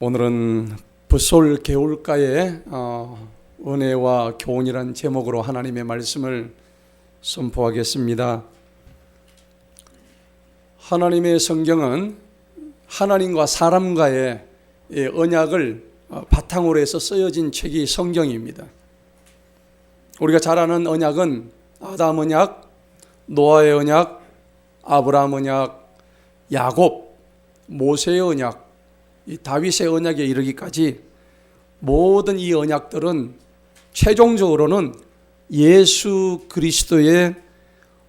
오늘은 붓솔 개울가의 은혜와 교훈이란 제목으로 하나님의 말씀을 선포하겠습니다. 하나님의 성경은 하나님과 사람과의 언약을 바탕으로 해서 쓰여진 책이 성경입니다. 우리가 잘 아는 언약은 아담 언약, 노아의 언약, 아브라함 언약, 야곱, 모세의 언약, 이 다윗의 언약에 이르기까지 모든 이 언약들은 최종적으로는 예수 그리스도의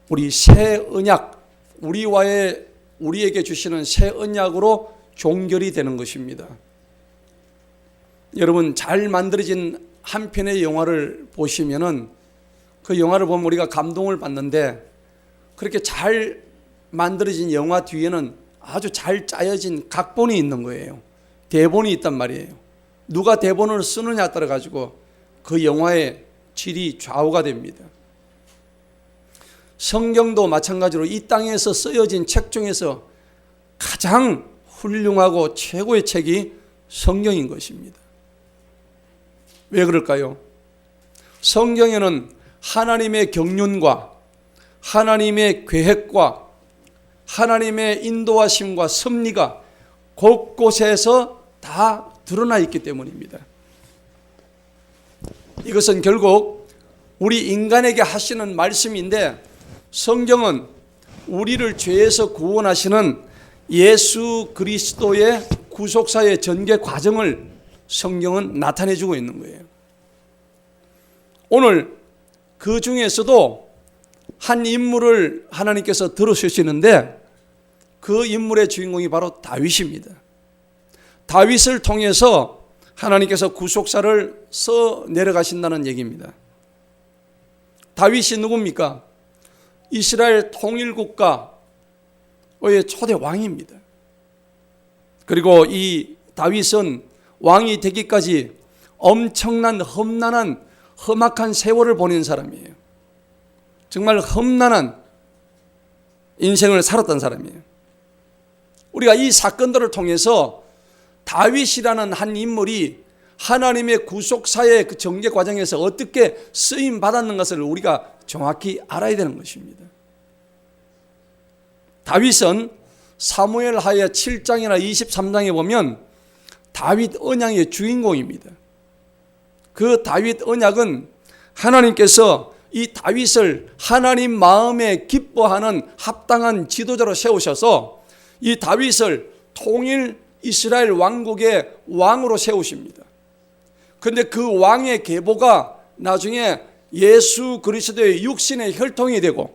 우리 새 언약, 우리에게 주시는 새 언약으로 종결이 되는 것입니다. 여러분, 잘 만들어진 한 편의 영화를 보시면은 그 영화를 보면 우리가 감동을 받는데, 그렇게 잘 만들어진 영화 뒤에는 아주 잘 짜여진 각본이 있는 거예요. 대본이 있단 말이에요. 누가 대본을 쓰느냐에 따라 가지고 그 영화의 질이 좌우가 됩니다. 성경도 마찬가지로 이 땅에서 쓰여진 책 중에서 가장 훌륭하고 최고의 책이 성경인 것입니다. 왜 그럴까요? 성경에는 하나님의 경륜과 하나님의 계획과 하나님의 인도하심과 섭리가 곳곳에서 다 드러나 있기 때문입니다. 이것은 결국 우리 인간에게 하시는 말씀인데, 성경은 우리를 죄에서 구원하시는 예수 그리스도의 구속사의 전개 과정을 성경은 나타내주고 있는 거예요. 오늘 그 중에서도 한 인물을 하나님께서 들어주시는데, 그 인물의 주인공이 바로 다윗입니다. 다윗을 통해서 하나님께서 구속사를 써 내려가신다는 얘기입니다. 다윗이 누굽니까? 이스라엘 통일국가의 초대 왕입니다. 그리고 이 다윗은 왕이 되기까지 엄청난 험악한 세월을 보낸 사람이에요. 정말 험난한 인생을 살았던 사람이에요. 우리가 이 사건들을 통해서 다윗이라는 한 인물이 하나님의 구속사의 그 전개 과정에서 어떻게 쓰임 받았는 것을 우리가 정확히 알아야 되는 것입니다. 다윗은 사무엘하야 7장이나 23장에 보면 다윗 언약의 주인공입니다. 그 다윗 언약은 하나님께서 이 다윗을 하나님 마음에 기뻐하는 합당한 지도자로 세우셔서 이 다윗을 통일 이스라엘 왕국의 왕으로 세우십니다. 그런데 그 왕의 계보가 나중에 예수 그리스도의 육신의 혈통이 되고,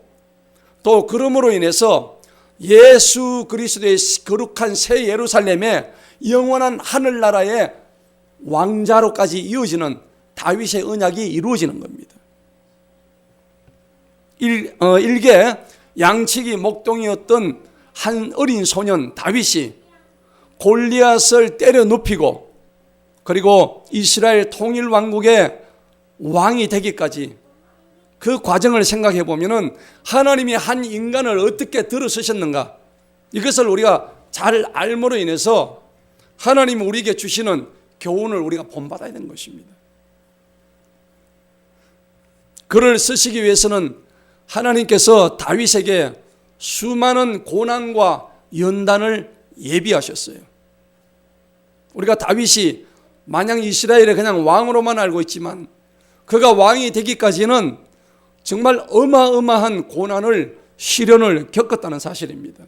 또 그러므로 인해서 예수 그리스도의 거룩한 새 예루살렘의 영원한 하늘나라의 왕자로까지 이어지는 다윗의 언약이 이루어지는 겁니다. 일개 양치기 목동이었던 한 어린 소년 다윗이 골리앗을 때려 눕히고, 그리고 이스라엘 통일 왕국의 왕이 되기까지 그 과정을 생각해 보면은 하나님이 한 인간을 어떻게 들어서셨는가, 이것을 우리가 잘 알므로 인해서 하나님이 우리에게 주시는 교훈을 우리가 본받아야 되는 것입니다. 그를 쓰시기 위해서는 하나님께서 다윗에게 수많은 고난과 연단을 예비하셨어요. 우리가 다윗이 마냥 이스라엘의 그냥 왕으로만 알고 있지만, 그가 왕이 되기까지는 정말 어마어마한 고난을, 시련을 겪었다는 사실입니다.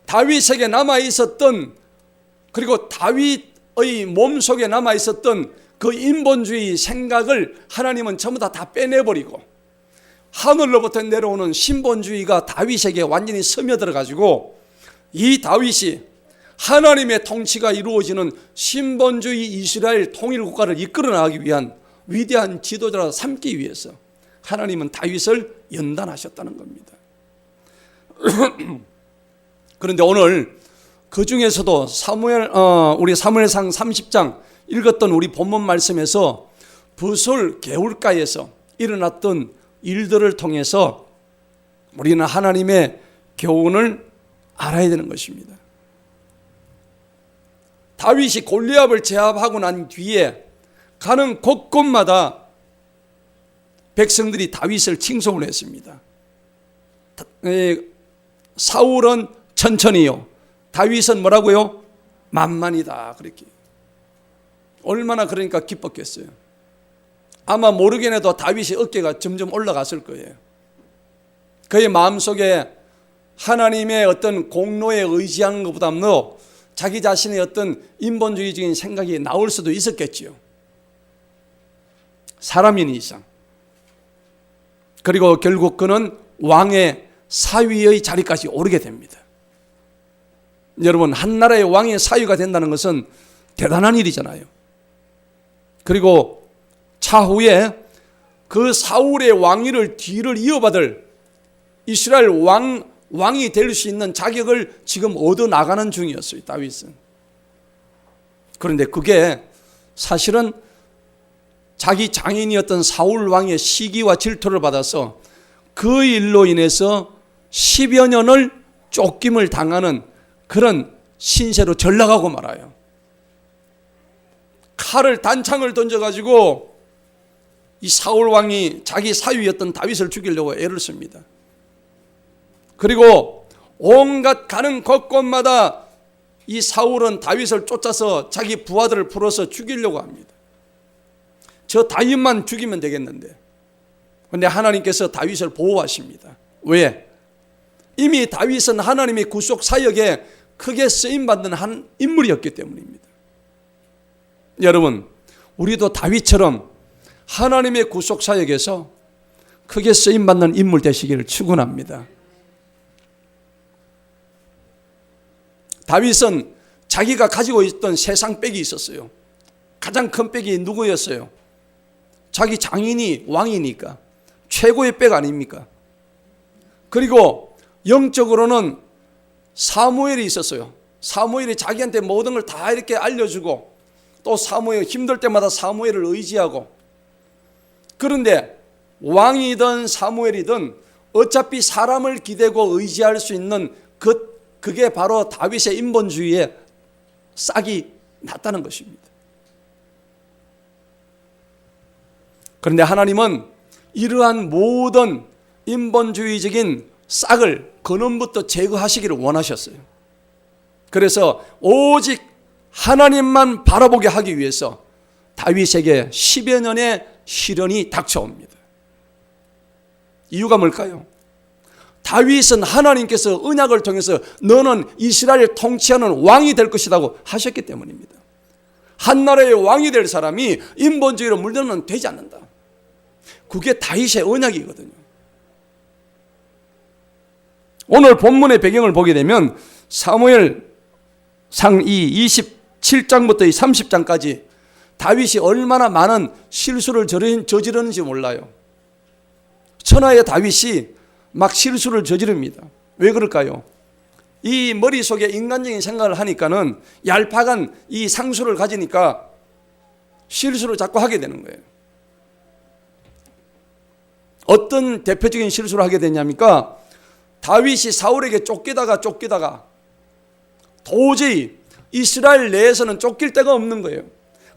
다윗에게 남아있었던, 그리고 다윗의 몸속에 남아있었던 그 인본주의 생각을 하나님은 전부 다 빼내버리고, 하늘로부터 내려오는 신본주의가 다윗에게 완전히 스며들어 가지고, 이 다윗이 하나님의 통치가 이루어지는 신본주의 이스라엘 통일국가를 이끌어 나가기 위한 위대한 지도자로 삼기 위해서 하나님은 다윗을 연단하셨다는 겁니다. 그런데 오늘 그 중에서도 우리 사무엘상 30장 읽었던 우리 본문 말씀에서 붓솔 개울가에서 일어났던 일들을 통해서 우리는 하나님의 교훈을 알아야 되는 것입니다. 다윗이 골리앗을 제압하고 난 뒤에 가는 곳곳마다 백성들이 다윗을 칭송을 했습니다. 사울은 천천히요, 다윗은 뭐라고요? 만만이다. 그렇게. 얼마나 그러니까 기뻤겠어요. 아마 모르긴 해도 다윗의 어깨가 점점 올라갔을 거예요. 그의 마음속에 하나님의 어떤 공로에 의지하는 것보다는 자기 자신의 어떤 인본주의적인 생각이 나올 수도 있었겠지요. 사람인 이상. 그리고 결국 그는 왕의 사위의 자리까지 오르게 됩니다. 여러분, 한 나라의 왕의 사위가 된다는 것은 대단한 일이잖아요. 그리고 차후에 그 사울의 왕위를 뒤를 이어받을 이스라엘 왕이 될 수 있는 자격을 지금 얻어 나가는 중이었어요, 다윗은. 그런데 그게 사실은 자기 장인이었던 사울 왕의 시기와 질투를 받아서 그 일로 인해서 10여 년을 쫓김을 당하는 그런 신세로 전락하고 말아요. 칼을 단창을 던져가지고 이 사울 왕이 자기 사위였던 다윗을 죽이려고 애를 씁니다. 그리고 온갖 가는 곳곳마다 이 사울은 다윗을 쫓아서 자기 부하들을 풀어서 죽이려고 합니다. 저 다윗만 죽이면 되겠는데, 그런데 하나님께서 다윗을 보호하십니다. 왜? 이미 다윗은 하나님의 구속 사역에 크게 쓰임받는 한 인물이었기 때문입니다. 여러분, 우리도 다윗처럼 하나님의 구속 사역에서 크게 쓰임받는 인물 되시기를 축원합니다. 다윗은 자기가 가지고 있던 세상 빽이 있었어요. 가장 큰 빽이 누구였어요? 자기 장인이 왕이니까 최고의 빽 아닙니까? 그리고 영적으로는 사무엘이 있었어요. 사무엘이 자기한테 모든 걸 다 이렇게 알려주고, 또 사무엘 힘들 때마다 사무엘을 의지하고. 그런데 왕이든 사무엘이든 어차피 사람을 기대고 의지할 수 있는 그게 바로 다윗의 인본주의에 싹이 났다는 것입니다. 그런데 하나님은 이러한 모든 인본주의적인 싹을 근원부터 제거하시기를 원하셨어요. 그래서 오직 하나님만 바라보게 하기 위해서 다윗에게 10여 년의 시련이 닥쳐옵니다. 이유가 뭘까요? 다윗은 하나님께서 언약을 통해서 너는 이스라엘을 통치하는 왕이 될 것이라고 하셨기 때문입니다. 한 나라의 왕이 될 사람이 인본주의로 물들면 되지 않는다. 그게 다윗의 언약이거든요. 오늘 본문의 배경을 보게 되면 사무엘 상 27장부터 30장까지 다윗이 얼마나 많은 실수를 저지르는지 몰라요. 천하의 다윗이 막 실수를 저지릅니다. 왜 그럴까요? 이 머릿속에 인간적인 생각을 하니까는 얄팍한 이 상수를 가지니까 실수를 자꾸 하게 되는 거예요. 어떤 대표적인 실수를 하게 되냐니까, 다윗이 사울에게 쫓기다가 도저히 이스라엘 내에서는 쫓길 데가 없는 거예요.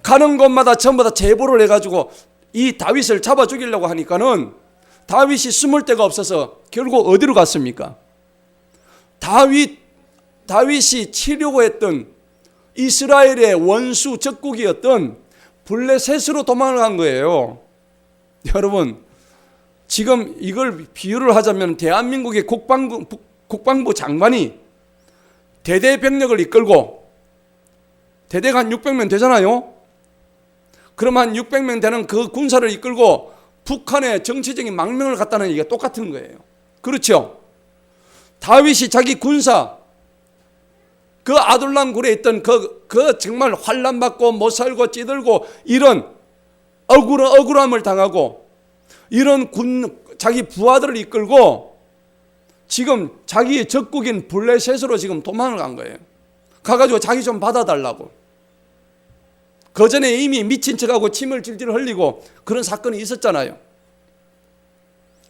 가는 곳마다 전부 다 제보를 해가지고 이 다윗을 잡아 죽이려고 하니까는 다윗이 숨을 데가 없어서 결국 어디로 갔습니까? 다윗이 치려고 했던 이스라엘의 원수 적국이었던 블레셋으로 도망을 간 거예요. 여러분, 지금 이걸 비유를 하자면 대한민국의 국방부 장관이 대대 병력을 이끌고, 대대가 한 600명 되잖아요. 그럼 한 600명 되는 그 군사를 이끌고 북한의 정치적인 망명을 갖다는 얘기가 똑같은 거예요. 그렇죠? 다윗이 자기 군사, 그 아둘람 굴에 있던 그 정말 환난받고 못 살고 찌들고 이런 억울함을 당하고 이런 자기 부하들을 이끌고 지금 자기의 적국인 블레셋으로 지금 도망을 간 거예요. 가가지고 자기 좀 받아달라고. 그 전에 이미 미친 척하고 침을 질질 흘리고 그런 사건이 있었잖아요.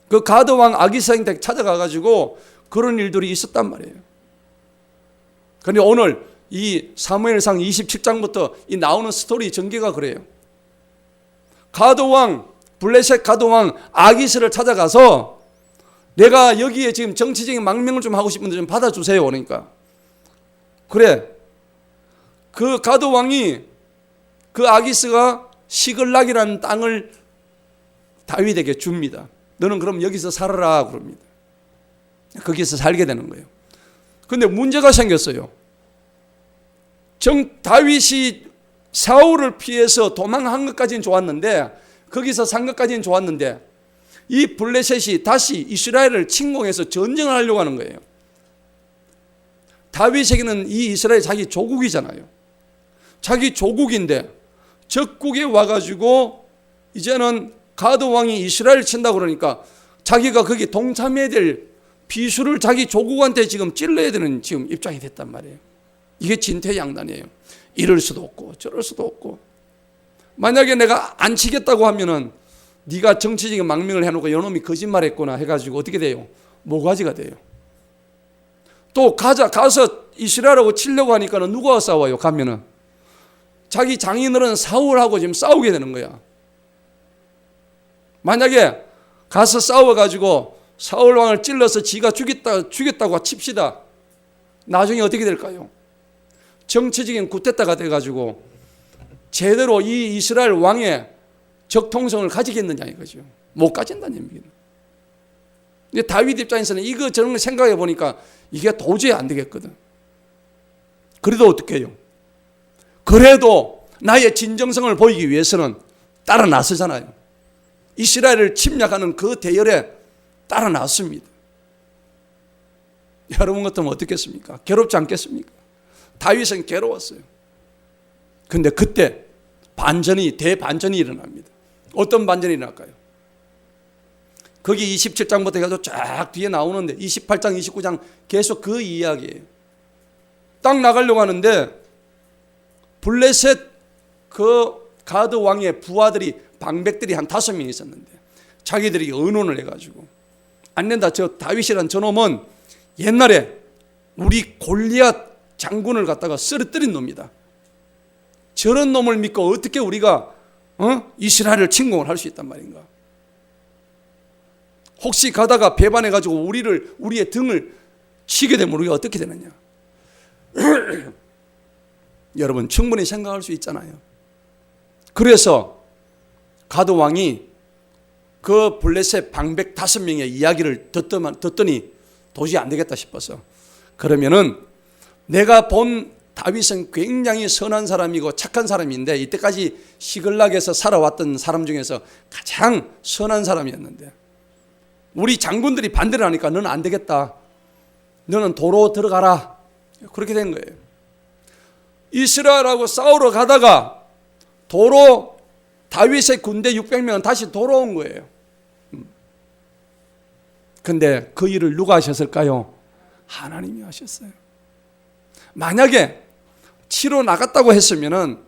그 가드왕 아기스에게 찾아가가지고 그런 일들이 있었단 말이에요. 그런데 오늘 이 사무엘상 27장부터 이 나오는 스토리 전개가 그래요. 가드왕, 블레셋 가드왕 아기스를 찾아가서 내가 여기에 지금 정치적인 망명을 좀 하고 싶은데 좀 받아주세요. 그러니까 그래, 그 가드왕이 그 아기스가 시글락이라는 땅을 다윗에게 줍니다. 너는 그럼 여기서 살아라 그럽니다. 거기서 살게 되는 거예요. 그런데 문제가 생겼어요. 다윗이 사울을 피해서 도망한 것까지는 좋았는데, 거기서 산 것까지는 좋았는데, 이 블레셋이 다시 이스라엘을 침공해서 전쟁을 하려고 하는 거예요. 다윗에게는 이 이스라엘 자기 조국이잖아요. 자기 조국인데 적국에 와가지고 이제는 가드 왕이 이스라엘 친다고 그러니까 자기가 거기 동참해야 될 비수를 자기 조국한테 지금 찔러야 되는 지금 입장이 됐단 말이에요. 이게 진퇴양난이에요. 이럴 수도 없고 저럴 수도 없고. 만약에 내가 안 치겠다고 하면은 네가 정치적인 망명을 해놓고 요놈이 거짓말했구나 해가지고 어떻게 돼요? 모가지가 돼요. 또 가서 이스라엘하고 치려고 하니까는 누구와 싸워요? 가면은 자기 장인어른 사울하고 지금 싸우게 되는 거야. 만약에 가서 싸워가지고 사울 왕을 찔러서 지가 죽였다고 칩시다. 나중에 어떻게 될까요? 정치적인 구태타가 돼가지고 제대로 이 이스라엘 왕의 적통성을 가지겠느냐 이거죠. 못 가진다는 얘기입니다. 근데 다윗 입장에서는 이거 저런 걸 생각해 보니까 이게 도저히 안 되겠거든. 그래도 어떻게 해요? 그래도 나의 진정성을 보이기 위해서는 따라 나서잖아요. 이스라엘을 침략하는 그 대열에 따라 나섭니다. 여러분 같으면 어떻겠습니까? 괴롭지 않겠습니까? 다윗은 괴로웠어요. 근데 그때 대반전이 일어납니다. 어떤 반전이 일어날까요? 거기 27장부터 해가지고 쫙 뒤에 나오는데 28장, 29장 계속 그 이야기예요. 딱 나가려고 하는데 블레셋 그 가드 왕의 부하들이 방백들이 한 5명 있었는데 자기들이 의논을 해가지고 안 된다. 저 다윗이란 저놈은 옛날에 우리 골리앗 장군을 갖다가 쓰러뜨린 놈이다. 저런 놈을 믿고 어떻게 우리가 이스라엘을 침공을 할 수 있단 말인가? 혹시 가다가 배반해가지고 우리의 등을 치게 되면 우리가 어떻게 되느냐? 여러분 충분히 생각할 수 있잖아요. 그래서 가드 왕이 그 블레셋 방백 5명의 이야기를 듣더니 도저히 안 되겠다 싶어서 그러면은 내가 본 다윗은 굉장히 선한 사람이고 착한 사람인데 이때까지 시글락에서 살아왔던 사람 중에서 가장 선한 사람이었는데 우리 장군들이 반대를 하니까 너는 안 되겠다. 너는 도로 들어가라. 그렇게 된 거예요. 이스라엘하고 싸우러 가다가 도로 다윗의 군대 600명은 다시 돌아온 거예요. 근데 그 일을 누가 하셨을까요? 하나님이 하셨어요. 만약에 치러 나갔다고 했으면은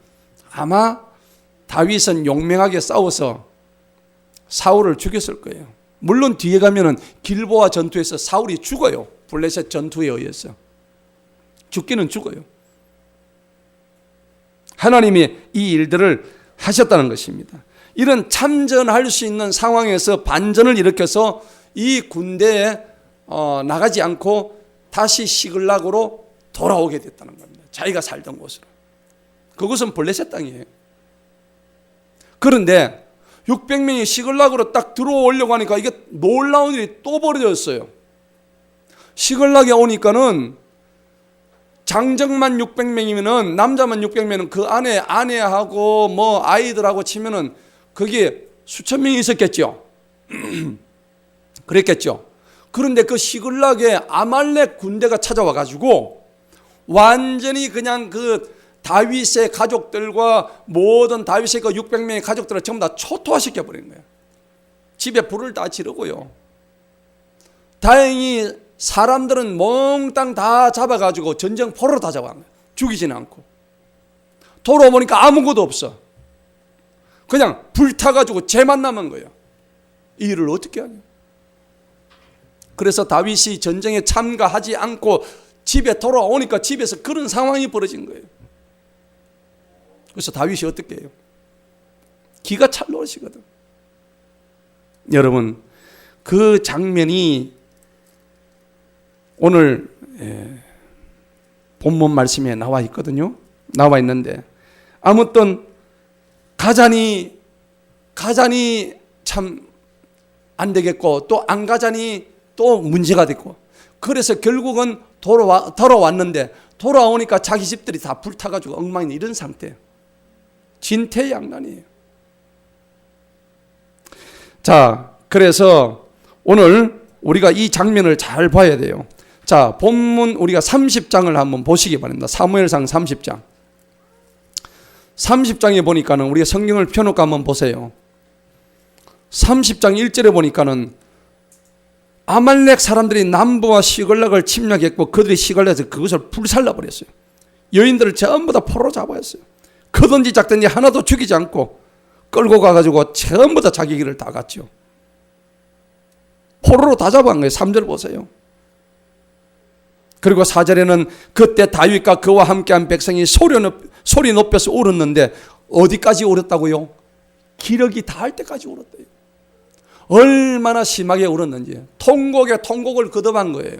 아마 다윗은 용맹하게 싸워서 사울을 죽였을 거예요. 물론 뒤에 가면은 길보아 전투에서 사울이 죽어요. 블레셋 전투에 의해서 죽기는 죽어요. 하나님이 이 일들을 하셨다는 것입니다. 이런 참전할 수 있는 상황에서 반전을 일으켜서 이 군대에 나가지 않고 다시 시글락으로 돌아오게 됐다는 겁니다. 자기가 살던 곳으로. 그곳은 블레셋 땅이에요. 그런데 600명이 시글락으로 딱 들어오려고 하니까 이게 놀라운 일이 또 벌어졌어요. 시글락에 오니까는 장정만 600명이면은 남자만 600명은 그 안에 아내하고 뭐 아이들하고 치면은 거기에 수천 명이 있었겠죠. 그랬겠죠. 그런데 그 시글락에 아말렉 군대가 찾아와 가지고 완전히 그냥 그 다윗의 가족들과 모든 다윗의 그 600명의 가족들을 전부 다 초토화시켜 버린 거예요. 집에 불을 다 지르고요. 다행히 사람들은 몽땅 다 잡아가지고 전쟁포로로 다 잡아간 거예요. 죽이지는 않고. 돌아오니까 아무것도 없어. 그냥 불타가지고 재만 남은 거예요. 이 일을 어떻게 하냐. 그래서 다윗이 전쟁에 참가하지 않고 집에 돌아오니까 집에서 그런 상황이 벌어진 거예요. 그래서 다윗이 어떻게 해요? 기가 찰나시거든. 여러분, 그 장면이 오늘 본문 말씀에 나와 있거든요. 나와 있는데 아무튼 가자니 참 안 되겠고 또 안 가자니 또 문제가 됐고, 그래서 결국은 돌아왔는데 돌아오니까 자기 집들이 다 불타가지고 엉망인 이런 상태예요. 진퇴양난이에요. 자, 그래서 오늘 우리가 이 장면을 잘 봐야 돼요. 자, 본문 우리가 30장을 한번 보시기 바랍니다. 사무엘상 30장. 30장에 보니까는 우리가 성경을 펴놓고 한번 보세요. 30장 1절에 보니까는 아말렉 사람들이 남부와 시글락을 침략했고 그들이 시글락에서 그것을 불살라 버렸어요. 여인들을 전부 다 포로로 잡아했어요. 크든지 작든지 하나도 죽이지 않고 끌고 가가지고 전부 다 자기 길을 다 갔죠. 포로로 다 잡아간 거예요. 3절 보세요. 그리고 4절에는 그때 다윗과 그와 함께한 백성이 소리 높여서 울었는데 어디까지 울었다고요? 기력이 닿을 때까지 울었대요. 얼마나 심하게 울었는지 통곡에 통곡을 거듭한 거예요.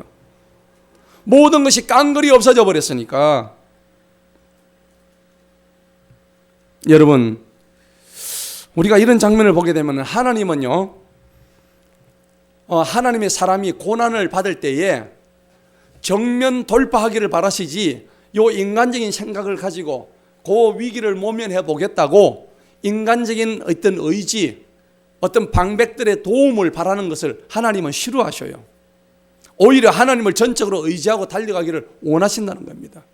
모든 것이 깡그리 없어져 버렸으니까. 여러분, 우리가 이런 장면을 보게 되면 하나님은요, 하나님의 사람이 고난을 받을 때에 정면 돌파하기를 바라시지 요 인간적인 생각을 가지고 그 위기를 모면해 보겠다고 인간적인 어떤 의지, 어떤 방백들의 도움을 바라는 것을 하나님은 싫어하셔요. 오히려 하나님을 전적으로 의지하고 달려가기를 원하신다는 겁니다.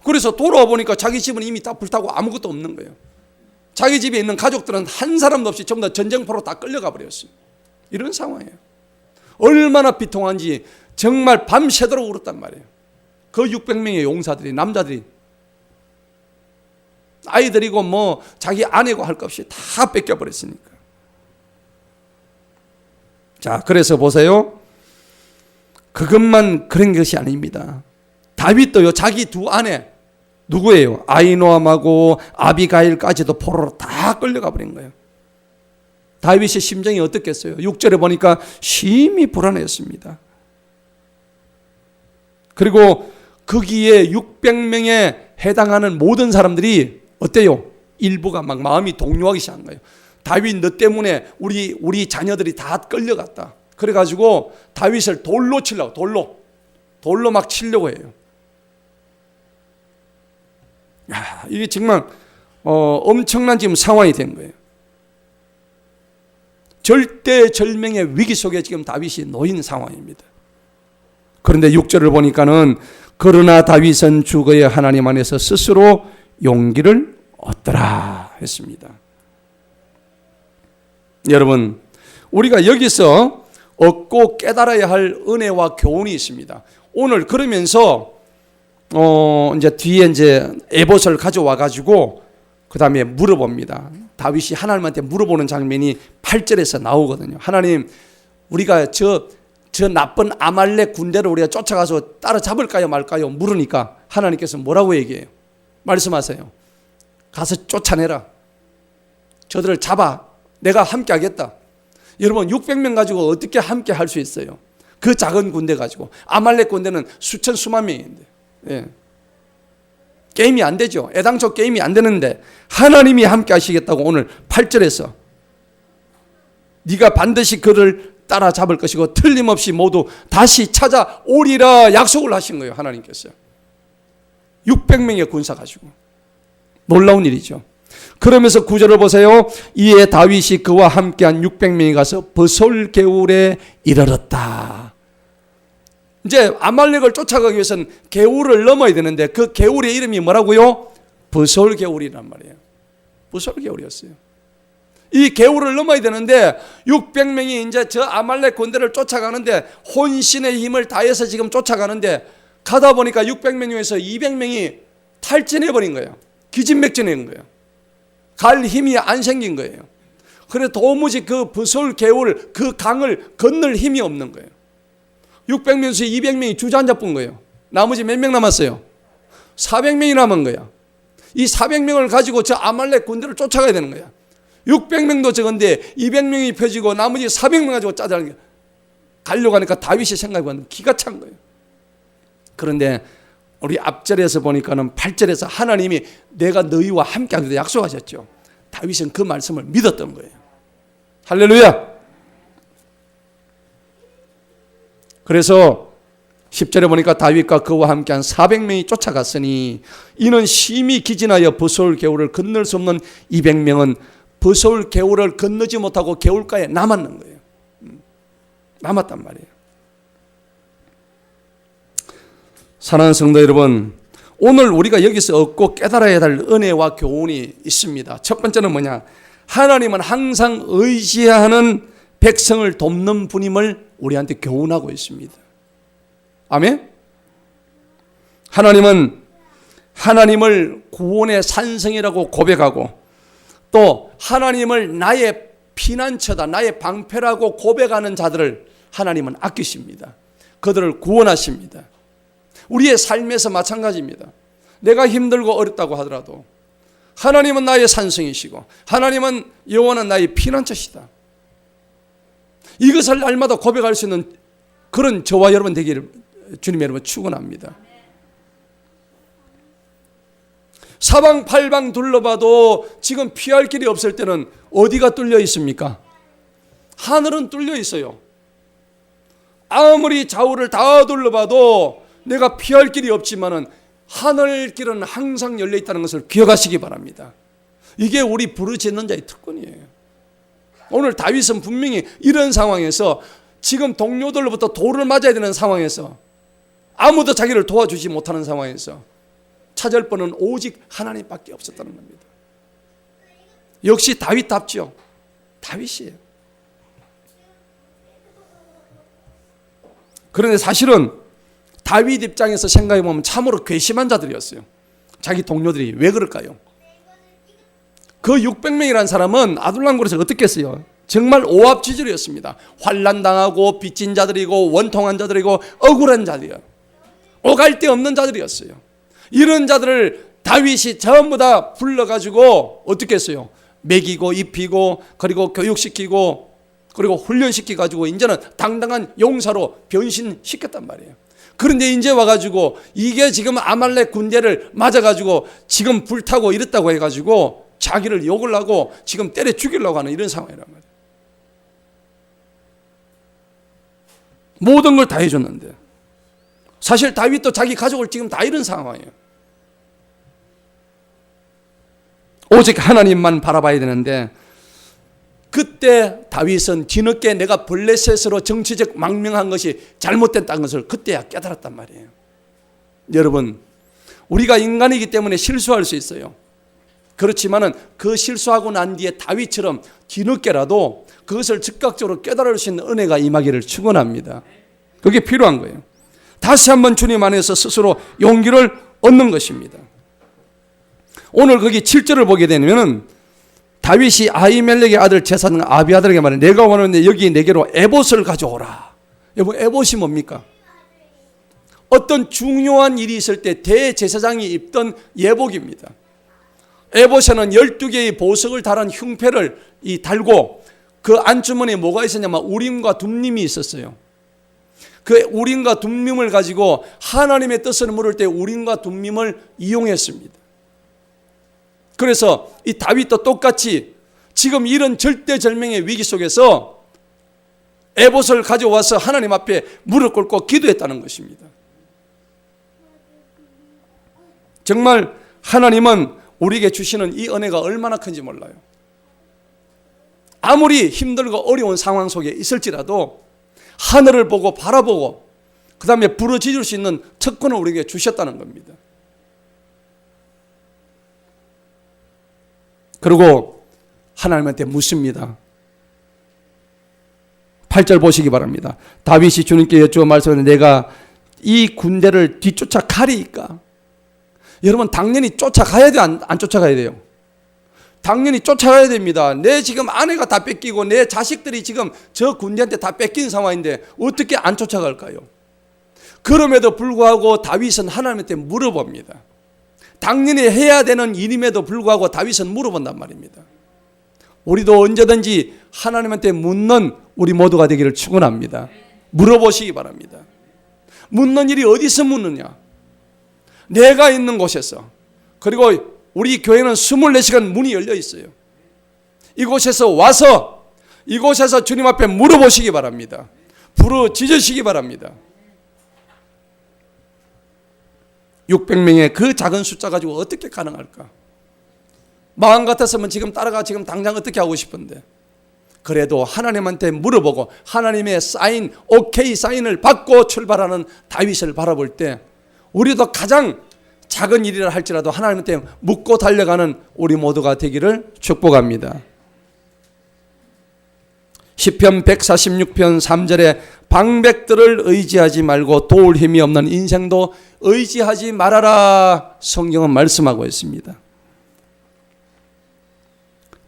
그래서 돌아와 보니까 자기 집은 이미 다 불타고 아무것도 없는 거예요. 자기 집에 있는 가족들은 한 사람도 없이 전부 다 전쟁포로 다 끌려가 버렸어요. 이런 상황이에요. 얼마나 비통한지 정말 밤새도록 울었단 말이에요. 그 600명의 용사들이, 남자들이, 아이들이고 뭐 자기 아내고 할 것 없이 다 뺏겨버렸으니까. 자, 그래서 보세요. 그것만 그런 것이 아닙니다. 다윗도요, 자기 두 아내 누구예요? 아히노암하고 아비가일까지도 포로로 다 끌려가 버린 거예요. 다윗의 심정이 어떻겠어요? 6절에 보니까 심히 불안했습니다. 그리고 거기에 600명에 해당하는 모든 사람들이 어때요? 일부가 막 마음이 동요하기 시작한 거예요. 다윗 너 때문에 우리 자녀들이 다 끌려갔다. 그래가지고 다윗을 돌로 치려고, 돌로 막 치려고 해요. 야, 이게 정말 엄청난 지금 상황이 된 거예요. 절대절명의 위기 속에 지금 다윗이 놓인 상황입니다. 그런데 6절을 보니까는 그러나 다윗은 주의 하나님 안에서 스스로 용기를 얻더라 했습니다. 여러분, 우리가 여기서 얻고 깨달아야 할 은혜와 교훈이 있습니다. 오늘 그러면서 이제 뒤에 이제 에봇을 가져와 가지고 그 다음에 물어봅니다. 다윗이 하나님한테 물어보는 장면이 8절에서 나오거든요. 하나님, 우리가 저 나쁜 아말렉 군대를 우리가 쫓아가서 따라잡을까요 말까요? 물으니까 하나님께서 뭐라고 얘기해요? 말씀하세요. 가서 쫓아내라. 저들을 잡아. 내가 함께 하겠다. 여러분, 600명 가지고 어떻게 함께 할 수 있어요? 그 작은 군대 가지고. 아말렉 군대는 수천 수만 명인데. 예. 게임이 안 되죠. 애당초 게임이 안 되는데 하나님이 함께 하시겠다고 오늘 8절에서 네가 반드시 그를 따라잡을 것이고 틀림없이 모두 다시 찾아오리라 약속을 하신 거예요. 하나님께서 600명의 군사 가지고. 놀라운 일이죠. 그러면서 9절을 보세요. 이에 다윗이 그와 함께한 600명이 가서 버솔 개울에 이르렀다. 이제 아말렉을 쫓아가기 위해서는 개울을 넘어야 되는데 그 개울의 이름이 뭐라고요? 버솔 개울이란 말이에요. 버솔 개울이었어요. 이 개울을 넘어야 되는데 600명이 이제 저 아말렉 군대를 쫓아가는데 혼신의 힘을 다해서 지금 쫓아가는데 가다 보니까 600명 중에서 200명이 탈진해버린 거예요. 기진맥진한 거예요. 갈 힘이 안 생긴 거예요. 그래서 도무지 그 버솔 개울 그 강을 건널 힘이 없는 거예요. 600명 중에 200명이 주저앉아 본 거예요. 나머지 몇 명 남았어요? 400명이 남은 거야. 이 400명을 가지고 저 아말렉 군대를 쫓아가야 되는 거야. 600명도 적은데 200명이 펴지고 나머지 400명 가지고 짜자는 거야. 가려고 하니까 다윗이 생각해보면 기가 찬 거예요. 그런데 우리 앞절에서 보니까는 8절에서 하나님이 내가 너희와 함께 하기로 약속하셨죠. 다윗은 그 말씀을 믿었던 거예요. 할렐루야. 그래서 10절에 보니까 다윗과 그와 함께한 400명이 쫓아갔으니 이는 심히 기진하여 버서울 겨울을 건널 수 없는 200명은 버서울 겨울을 건너지 못하고 겨울가에 남았는 거예요. 남았단 말이에요. 사랑하는 성도 여러분, 오늘 우리가 여기서 얻고 깨달아야 할 은혜와 교훈이 있습니다. 첫 번째는 뭐냐? 하나님은 항상 의지하는 백성을 돕는 분임을 우리한테 교훈하고 있습니다. 아멘? 하나님은 하나님을 구원의 산성이라고 고백하고 또 하나님을 나의 피난처다, 나의 방패라고 고백하는 자들을 하나님은 아끼십니다. 그들을 구원하십니다. 우리의 삶에서 마찬가지입니다. 내가 힘들고 어렵다고 하더라도 하나님은 나의 산성이시고 하나님은 여호와는 나의 피난처시다. 이것을 날마다 고백할 수 있는 그런 저와 여러분 되기를 주님 여러분 축원합니다. 사방팔방 둘러봐도 지금 피할 길이 없을 때는 어디가 뚫려 있습니까? 하늘은 뚫려 있어요. 아무리 좌우를 다 둘러봐도 내가 피할 길이 없지만은 하늘길은 항상 열려 있다는 것을 기억하시기 바랍니다. 이게 우리 부르짖는 자의 특권이에요. 오늘 다윗은 분명히 이런 상황에서 지금 동료들로부터 돌을 맞아야 되는 상황에서 아무도 자기를 도와주지 못하는 상황에서 찾을 분은 오직 하나님밖에 없었다는 겁니다. 역시 다윗답죠. 다윗이에요. 그런데 사실은 다윗 입장에서 생각해 보면 참으로 괘씸한 자들이었어요. 자기 동료들이. 왜 그럴까요? 그 600명이라는 사람은 아둘람굴에서 어떻게 했어요? 정말 오합지졸이었습니다. 환난당하고 빚진 자들이고 원통한 자들이고 억울한 자들이요. 오갈 데 없는 자들이었어요. 이런 자들을 다윗이 전부 다 불러가지고 어떻게 했어요? 먹이고 입히고 그리고 교육시키고 그리고 훈련시켜가지고 이제는 당당한 용사로 변신시켰단 말이에요. 그런데 이제 와가지고 이게 지금 아말렉 군대를 맞아가지고 지금 불타고 이랬다고 해가지고 자기를 욕을 하고 지금 때려 죽이려고 하는 이런 상황이란 말이에요. 모든 걸 다 해줬는데 사실 다윗도 자기 가족을 지금 다 잃은 상황이에요. 오직 하나님만 바라봐야 되는데 그때 다윗은 뒤늦게 내가 블레셋으로 정치적 망명한 것이 잘못됐다는 것을 그때야 깨달았단 말이에요. 여러분, 우리가 인간이기 때문에 실수할 수 있어요. 그렇지만은 그 실수하고 난 뒤에 다윗처럼 뒤늦게라도 그것을 즉각적으로 깨달을 수 있는 은혜가 임하기를 축원합니다. 그게 필요한 거예요. 다시 한번 주님 안에서 스스로 용기를 얻는 것입니다. 오늘 거기 7절을 보게 되면은 다윗이 아히멜렉의 아들 제사장 아비아들에게 말해 내가 원하는데 여기 내게로 에봇을 가져오라. 여러분, 에봇이 뭡니까? 어떤 중요한 일이 있을 때 대제사장이 입던 예복입니다. 에봇에는 12개의 보석을 달은 흉패를 달고 그 안주머니에 뭐가 있었냐면 우림과 둠림이 있었어요. 그 우림과 둠림을 가지고 하나님의 뜻을 물을 때 우림과 둠림을 이용했습니다. 그래서 이 다윗도 똑같이 지금 이런 절대절명의 위기 속에서 에봇을 가져와서 하나님 앞에 무릎 꿇고 기도했다는 것입니다. 정말 하나님은 우리에게 주시는 이 은혜가 얼마나 큰지 몰라요. 아무리 힘들고 어려운 상황 속에 있을지라도 하늘을 보고 바라보고 그 다음에 부르짖을 수 있는 특권을 우리에게 주셨다는 겁니다. 그리고 하나님한테 묻습니다. 8절 보시기 바랍니다. 다윗이 주님께 여쭈어 말씀하는데 내가 이 군대를 뒤쫓아 가리이까? 여러분, 당연히 쫓아가야 돼요? 안 쫓아가야 돼요? 당연히 쫓아가야 됩니다. 내 지금 아내가 다 뺏기고 내 자식들이 지금 저 군대한테 다 뺏긴 상황인데 어떻게 안 쫓아갈까요? 그럼에도 불구하고 다윗은 하나님한테 물어봅니다. 당연히 해야 되는 일임에도 불구하고 다윗은 물어본단 말입니다. 우리도 언제든지 하나님한테 묻는 우리 모두가 되기를 축원합니다. 물어보시기 바랍니다. 묻는 일이 어디서 묻느냐? 내가 있는 곳에서. 그리고 우리 교회는 24시간 문이 열려 있어요. 이곳에서 와서 이곳에서 주님 앞에 물어보시기 바랍니다. 부르짖으시기 바랍니다. 600명의 그 작은 숫자 가지고 어떻게 가능할까? 마음 같았으면 지금 따라가 지금 당장 어떻게 하고 싶은데, 그래도 하나님한테 물어보고 하나님의 사인, 오케이 사인을 받고 출발하는 다윗을 바라볼 때 우리도 가장 작은 일이라 할지라도 하나님한테 묻고 달려가는 우리 모두가 되기를 축복합니다. 시편 146편 3절에 방백들을 의지하지 말고 도울 힘이 없는 인생도 의지하지 말아라, 성경은 말씀하고 있습니다.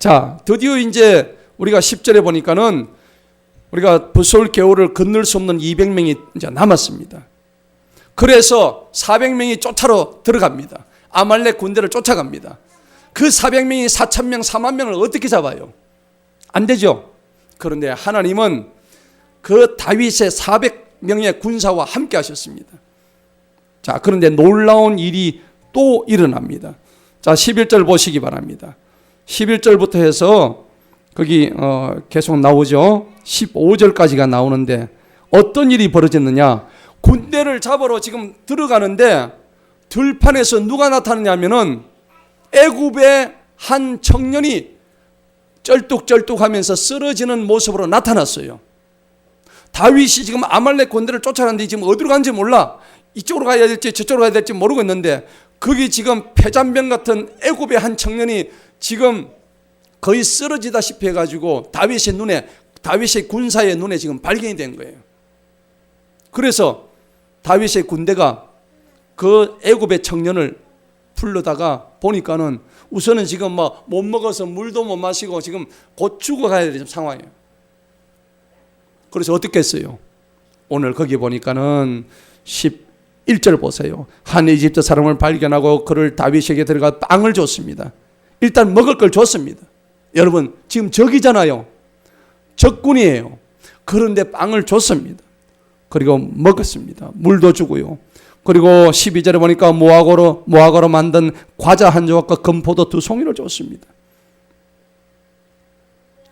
자, 드디어 이제 우리가 10절에 보니까는 우리가 부솔 겨울을 건널 수 없는 200명이 이제 남았습니다. 그래서 400명이 쫓아러 들어갑니다. 아말렉 군대를 쫓아갑니다. 그 400명이 4,000명, 4만 명을 어떻게 잡아요? 안 되죠. 그런데 하나님은 그 다윗의 400명의 군사와 함께 하셨습니다. 자, 그런데 놀라운 일이 또 일어납니다. 자, 11절 보시기 바랍니다. 11절부터 해서 거기 계속 나오죠. 15절까지가 나오는데 어떤 일이 벌어졌느냐? 군대를 잡으러 지금 들어가는데 들판에서 누가 나타나냐면은 애굽의 한 청년이 쩔뚝쩔뚝하면서 쓰러지는 모습으로 나타났어요. 다윗이 지금 아말렉 군대를 쫓아가는데 지금 어디로 가는지 몰라. 이쪽으로 가야 될지 저쪽으로 가야 될지 모르고 있는데 거기 지금 폐잔병 같은 애굽의 한 청년이 지금 거의 쓰러지다시피 해가지고 다윗의 군사의 눈에 지금 발견이 된 거예요. 그래서 다윗의 군대가 그 애굽의 청년을 불러다가 보니까는 우선은 지금 뭐 못 먹어서 물도 못 마시고 지금 곧 죽어가야 되는 상황이에요. 그래서 어떻게 했어요? 오늘 거기 보니까는 11절 보세요. 한 이집트 사람을 발견하고 그를 다윗에게 들어가 빵을 줬습니다. 일단 먹을 걸 줬습니다. 여러분 지금 적이잖아요. 적군이에요. 그런데 빵을 줬습니다. 그리고 먹었습니다. 물도 주고요. 그리고 12절에 보니까 무화과로 만든 과자 한 조각과 금포도 2송이를 줬습니다.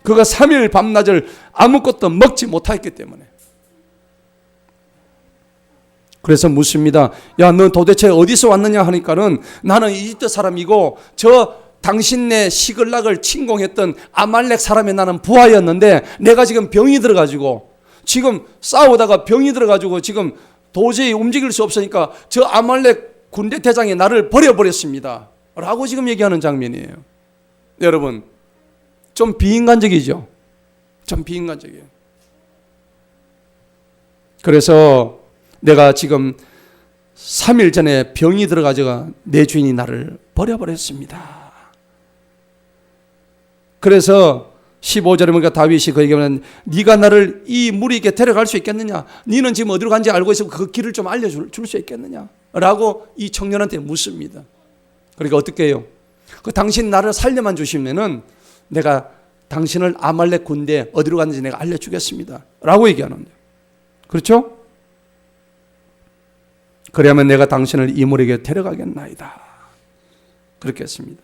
그가 3일 밤낮을 아무것도 먹지 못했기 때문에. 그래서 묻습니다. 야, 너 도대체 어디서 왔느냐 하니까는 나는 이집트 사람이고 저 당신네 시글락을 침공했던 아말렉 사람의 나는 부하였는데 내가 지금 병이 들어가지고 지금 싸우다가 병이 들어가지고 지금 도저히 움직일 수 없으니까 저 아말렉 군대 대장이 나를 버려버렸습니다 라고 지금 얘기하는 장면이에요. 여러분 좀 비인간적이죠. 좀 비인간적이에요. 그래서 내가 지금 3일 전에 병이 들어가지고 내 주인이 나를 버려버렸습니다. 그래서 15절에 보니까 다윗이 그에게 말하는 네가 나를 이 무리에게 데려갈 수 있겠느냐? 너는 지금 어디로 간지 알고 있으면 그 길을 좀 알려줄 수 있겠느냐? 라고 이 청년한테 묻습니다. 그러니까 어떻게 해요? 그 당신 나를 살려만 주시면은 내가 당신을 아말렉 군대 어디로 갔는지 내가 알려주겠습니다 라고 얘기하는 거예요. 그렇죠? 그래야만 내가 당신을 이 무리에게 데려가겠나이다. 그렇게 했습니다.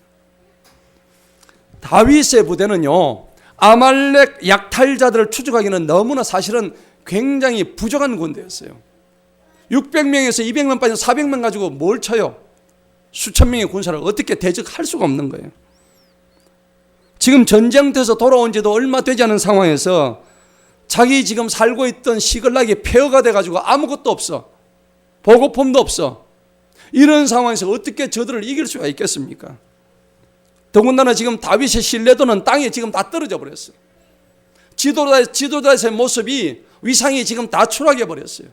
다윗의 부대는요 아말렉 약탈자들을 추적하기는 너무나 사실은 굉장히 부족한 군대였어요. 600명에서 200명 빠진 400명 가지고 뭘 쳐요? 수천 명의 군사를 어떻게 대적할 수가 없는 거예요. 지금 전쟁터에서 돌아온 지도 얼마 되지 않은 상황에서 자기 지금 살고 있던 시글락이 폐허가 돼가지고 아무것도 없어. 보급품도 없어. 이런 상황에서 어떻게 저들을 이길 수가 있겠습니까? 더군다나 지금 다윗의 신뢰도는 땅에 지금 다 떨어져 버렸어요. 지도자의 모습이 위상이 지금 다 추락해 버렸어요.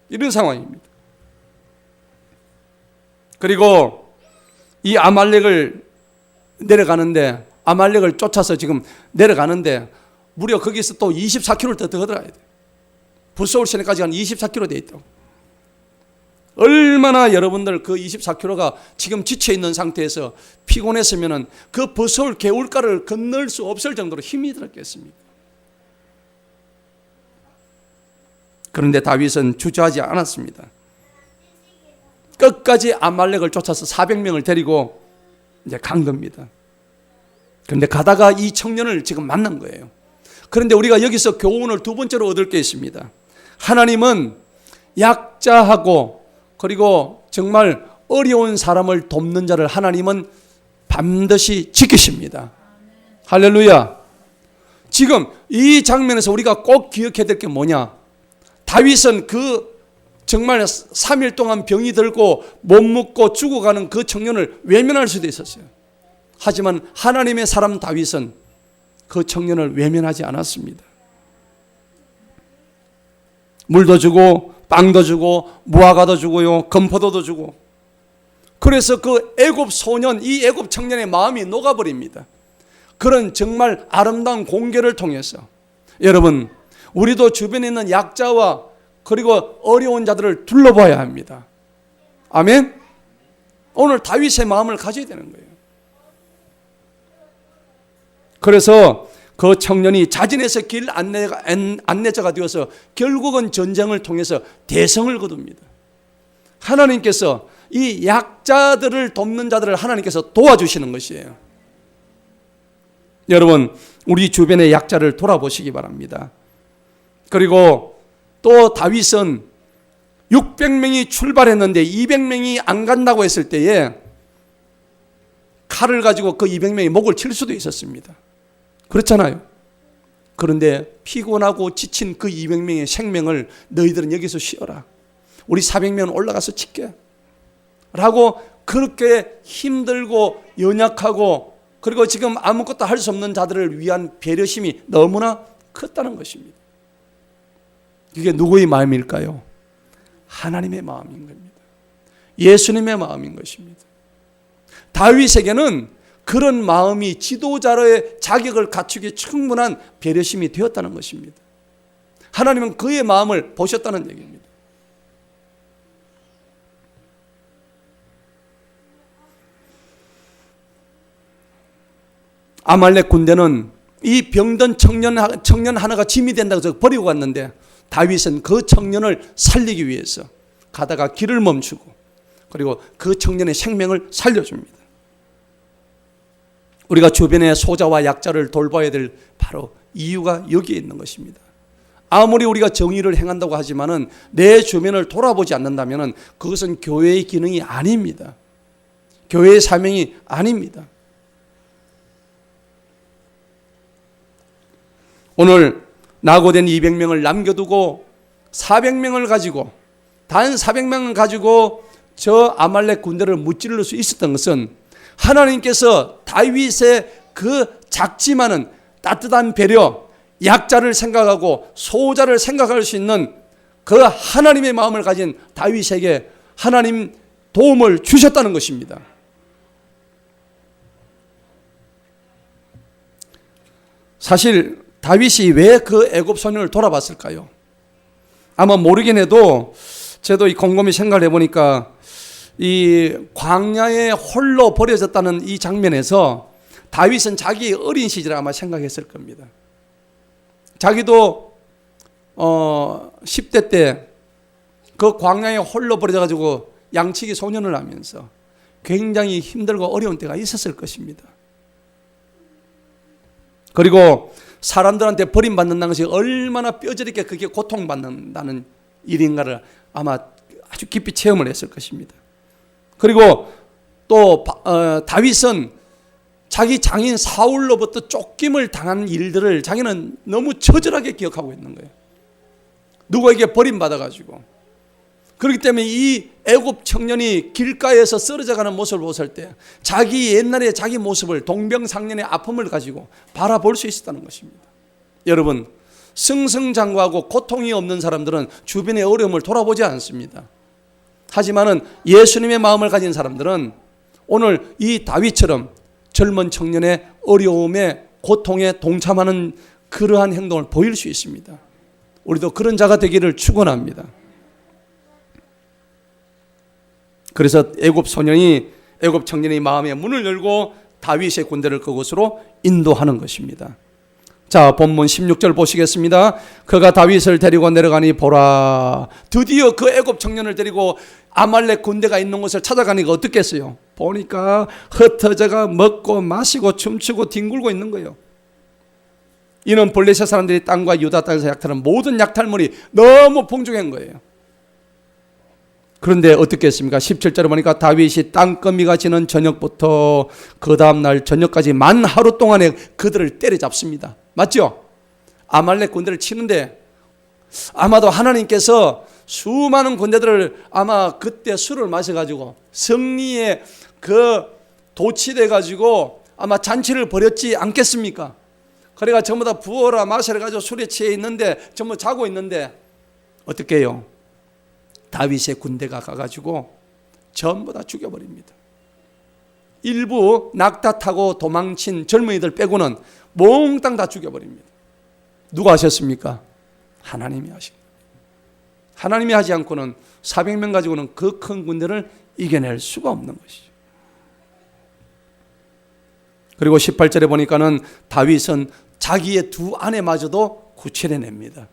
이런 상황입니다. 그리고 이 아말렉을 내려가는데 아말렉을 쫓아서 지금 내려가는데 무려 거기서 또 24km를 더 들어가야 돼요. 부스올 시내까지 한 24km 돼 있다고. 얼마나 여러분들 그 24km가 지금 지쳐있는 상태에서 피곤했으면 그 버서울 개울가를 건널 수 없을 정도로 힘이 들었겠습니까? 그런데 다윗은 주저하지 않았습니다. 끝까지 아말렉을 쫓아서 400명을 데리고 이제 간 겁니다. 그런데 가다가 이 청년을 지금 만난 거예요. 그런데 우리가 여기서 교훈을 두 번째로 얻을 게 있습니다. 하나님은 약자하고 그리고 정말 어려운 사람을 돕는 자를 하나님은 반드시 지키십니다. 할렐루야. 지금 이 장면에서 우리가 꼭 기억해야 될 게 뭐냐? 다윗은 그 정말 3일 동안 병이 들고 못 먹고 죽어가는 그 청년을 외면할 수도 있었어요. 하지만 하나님의 사람 다윗은 그 청년을 외면하지 않았습니다. 물도 주고 빵도 주고 무화과도 주고요, 건포도도 주고. 그래서 그 애굽 소년, 이 애굽 청년의 마음이 녹아버립니다. 그런 정말 아름다운 공개를 통해서 여러분, 우리도 주변에 있는 약자와 그리고 어려운 자들을 둘러봐야 합니다. 아멘. 오늘 다윗의 마음을 가져야 되는 거예요. 그래서 그 청년이 자진해서 길 안내자가 되어서 결국은 전쟁을 통해서 대성을 거둡니다. 하나님께서 이 약자들을 돕는 자들을 하나님께서 도와주시는 것이에요. 여러분, 우리 주변의 약자를 돌아보시기 바랍니다. 그리고 또 다윗은 600명이 출발했는데 200명이 안 간다고 했을 때에 칼을 가지고 그 200명이 목을 칠 수도 있었습니다. 그렇잖아요. 그런데 피곤하고 지친 그 200명의 생명을 너희들은 여기서 쉬어라. 우리 400명 올라가서 칠게. 라고 그렇게 힘들고 연약하고 그리고 지금 아무것도 할 수 없는 자들을 위한 배려심이 너무나 컸다는 것입니다. 이게 누구의 마음일까요? 하나님의 마음인 겁니다. 예수님의 마음인 것입니다. 다윗에게는 그런 마음이 지도자의 자격을 갖추기에 충분한 배려심이 되었다는 것입니다. 하나님은 그의 마음을 보셨다는 얘기입니다. 아말렉 군대는 이 병든 청년 하나가 짐이 된다고 해서 버리고 갔는데 다윗은 그 청년을 살리기 위해서 가다가 길을 멈추고 그리고 그 청년의 생명을 살려줍니다. 우리가 주변의 소자와 약자를 돌봐야 될 바로 이유가 여기에 있는 것입니다. 아무리 우리가 정의를 행한다고 하지만은 내 주변을 돌아보지 않는다면은 그것은 교회의 기능이 아닙니다. 교회의 사명이 아닙니다. 오늘 낙오된 200명을 남겨두고 400명을 가지고 단 400명을 가지고 저 아말렉 군대를 무찌를 수 있었던 것은 하나님께서 다윗의 그 작지만은 따뜻한 배려, 약자를 생각하고 소자를 생각할 수 있는 그 하나님의 마음을 가진 다윗에게 하나님 도움을 주셨다는 것입니다. 사실 다윗이 왜 그 애굽 소년을 돌아봤을까요? 아마 모르긴 해도 저도 곰곰이 생각을 해보니까 이 광야에 홀로 버려졌다는 이 장면에서 다윗은 자기 어린 시절을 아마 생각했을 겁니다. 자기도 10대 때 그 광야에 홀로 버려져가지고 양치기 소년을 하면서 굉장히 힘들고 어려운 때가 있었을 것입니다. 그리고 사람들한테 버림받는다는 것이 얼마나 뼈저리게 그게 고통받는다는 일인가를 아마 아주 깊이 체험을 했을 것입니다. 그리고 또 다윗은 자기 장인 사울로부터 쫓김을 당한 일들을 자기는 너무 처절하게 기억하고 있는 거예요. 누구에게 버림받아가지고. 그렇기 때문에 이 애굽 청년이 길가에서 쓰러져가는 모습을 봤을 때 자기 옛날에 자기 모습을 동병상련의 아픔을 가지고 바라볼 수 있었다는 것입니다. 여러분, 승승장구하고 고통이 없는 사람들은 주변의 어려움을 돌아보지 않습니다. 하지만은 예수님의 마음을 가진 사람들은 오늘 이 다윗처럼 젊은 청년의 어려움에 고통에 동참하는 그러한 행동을 보일 수 있습니다. 우리도 그런 자가 되기를 축원합니다. 그래서 애굽 청년이 마음의 문을 열고 다윗의 군대를 그곳으로 인도하는 것입니다. 자, 본문 16절 보시겠습니다. 그가 다윗을 데리고 내려가니 보라, 드디어 그 애굽 청년을 데리고 아말렉 군대가 있는 곳을 찾아가니까 어떻겠어요? 보니까 흩어져가 먹고 마시고 춤추고 뒹굴고 있는 거예요. 이는 블레셋 사람들이 땅과 유다 땅에서 약탈한 모든 약탈물이 너무 풍족한 거예요. 그런데 어떻겠습니까? 17절에 보니까 다윗이 땅거미가 지는 저녁부터 그 다음날 저녁까지 만 하루 동안에 그들을 때려잡습니다. 맞죠? 아말렉 군대를 치는데 아마도 하나님께서 수많은 군대들을 아마 그때 술을 마셔가지고 승리에 그 도취돼가지고 아마 잔치를 벌였지 않겠습니까? 그래가 전부 다 부어라 마셔라 가지고 술에 취해 있는데 전부 자고 있는데 어떻게 해요? 다윗의 군대가 가가지고 전부 다 죽여버립니다. 일부 낙타 타고 도망친 젊은이들 빼고는 몽땅 다 죽여버립니다. 누가 하셨습니까? 하나님이 하신 거예요. 하나님이 하지 않고는 400명 가지고는 그 큰 군대를 이겨낼 수가 없는 것이죠. 그리고 18절에 보니까는 다윗은 자기의 두 아내마저도 구출해냅니다.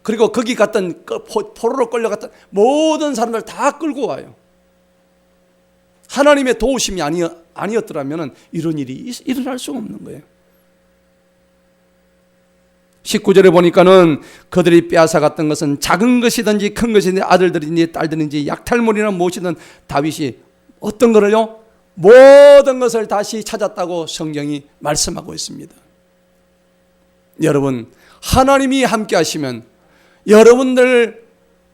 그리고 거기 갔던 포로로 끌려갔던 모든 사람들 다 끌고 와요. 하나님의 도우심이 아니었더라면 이런 일이 일어날 수가 없는 거예요. 19절에 보니까는 그들이 빼앗아갔던 것은 작은 것이든지 큰 것이든지 아들들인지 딸들인지 약탈물이나 무엇이든 다윗이 어떤 거를요? 모든 것을 다시 찾았다고 성경이 말씀하고 있습니다. 여러분, 하나님이 함께 하시면 여러분들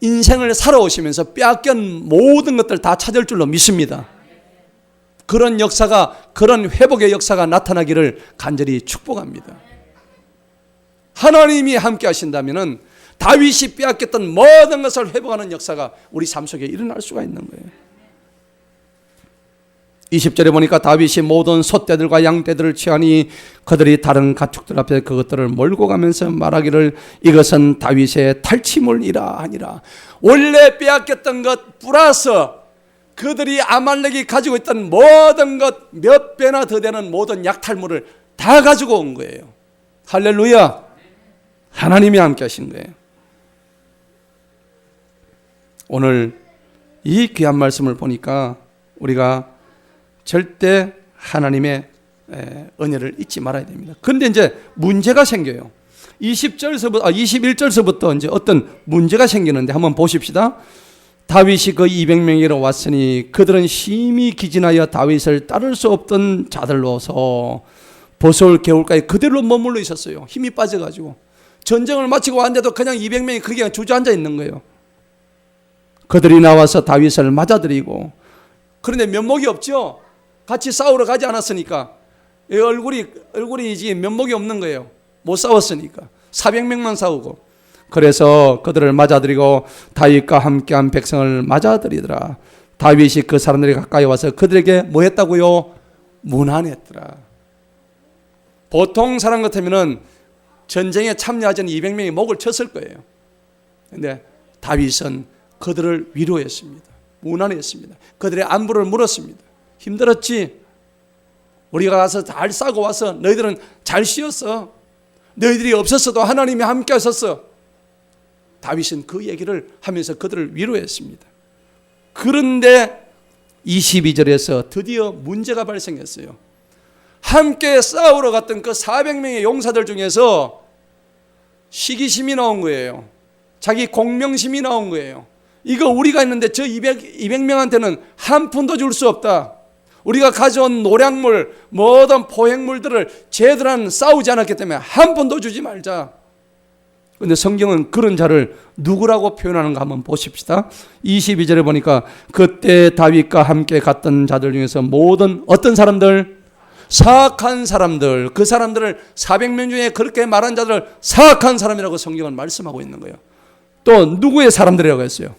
인생을 살아오시면서 빼앗긴 모든 것들 다 찾을 줄로 믿습니다. 그런 역사가, 그런 회복의 역사가 나타나기를 간절히 축복합니다. 하나님이 함께 하신다면 다윗이 빼앗겼던 모든 것을 회복하는 역사가 우리 삶 속에 일어날 수가 있는 거예요. 20절에 보니까 다윗이 모든 소떼들과 양떼들을 취하니 그들이 다른 가축들 앞에 그것들을 몰고 가면서 말하기를 이것은 다윗의 탈취물이라 하니라. 원래 빼앗겼던 것 플러스 그들이 아말렉이 가지고 있던 모든 것 몇 배나 더 되는 모든 약탈물을 다 가지고 온 거예요. 할렐루야. 하나님이 함께 하신 거예요. 오늘 이 귀한 말씀을 보니까 우리가 절대 하나님의 은혜를 잊지 말아야 됩니다. 그런데 이제 문제가 생겨요. 21절서부터 이제 어떤 문제가 생기는데 한번 보십시다. 다윗이 그 200명이로 왔으니 그들은 심히 기진하여 다윗을 따를 수 없던 자들로서 보솔 겨울까지 그대로 머물러 있었어요. 힘이 빠져가지고 전쟁을 마치고 왔는데도 그냥 200명이 그게 주저앉아 있는 거예요. 그들이 나와서 다윗을 맞아들이고, 그런데 면목이 없죠. 같이 싸우러 가지 않았으니까 얼굴이 이제 면목이 없는 거예요. 못 싸웠으니까 400명만 싸우고. 그래서 그들을 맞아들이고 다윗과 함께한 백성을 맞아들이더라. 다윗이 그 사람들이 가까이 와서 그들에게 뭐 했다고요? 문안했더라. 보통 사람 같으면은 전쟁에 참여하지 않은 200명이 목을 쳤을 거예요. 그런데 다윗은 그들을 위로했습니다. 문안했습니다. 그들의 안부를 물었습니다. 힘들었지? 우리가 가서 잘 싸고 와서 너희들은 잘 쉬었어. 너희들이 없었어도 하나님이 함께 하셨어. 다윗은 그 얘기를 하면서 그들을 위로했습니다. 그런데 22절에서 드디어 문제가 발생했어요. 함께 싸우러 갔던 그 400명의 용사들 중에서 시기심이 나온 거예요. 자기 공명심이 나온 거예요. 이거 우리가 있는데 저 200명한테는 한 푼도 줄 수 없다. 우리가 가져온 노량물, 모든 포획물들을 쟤들은 싸우지 않았기 때문에 한 푼도 주지 말자. 그런데 성경은 그런 자를 누구라고 표현하는가 한번 보십시다. 22절에 보니까 그때 다윗과 함께 갔던 자들 중에서 모든 어떤 사람들? 사악한 사람들, 그 사람들을 400명 중에 그렇게 말한 자들을 사악한 사람이라고 성경은 말씀하고 있는 거예요. 또 누구의 사람들이라고 했어요?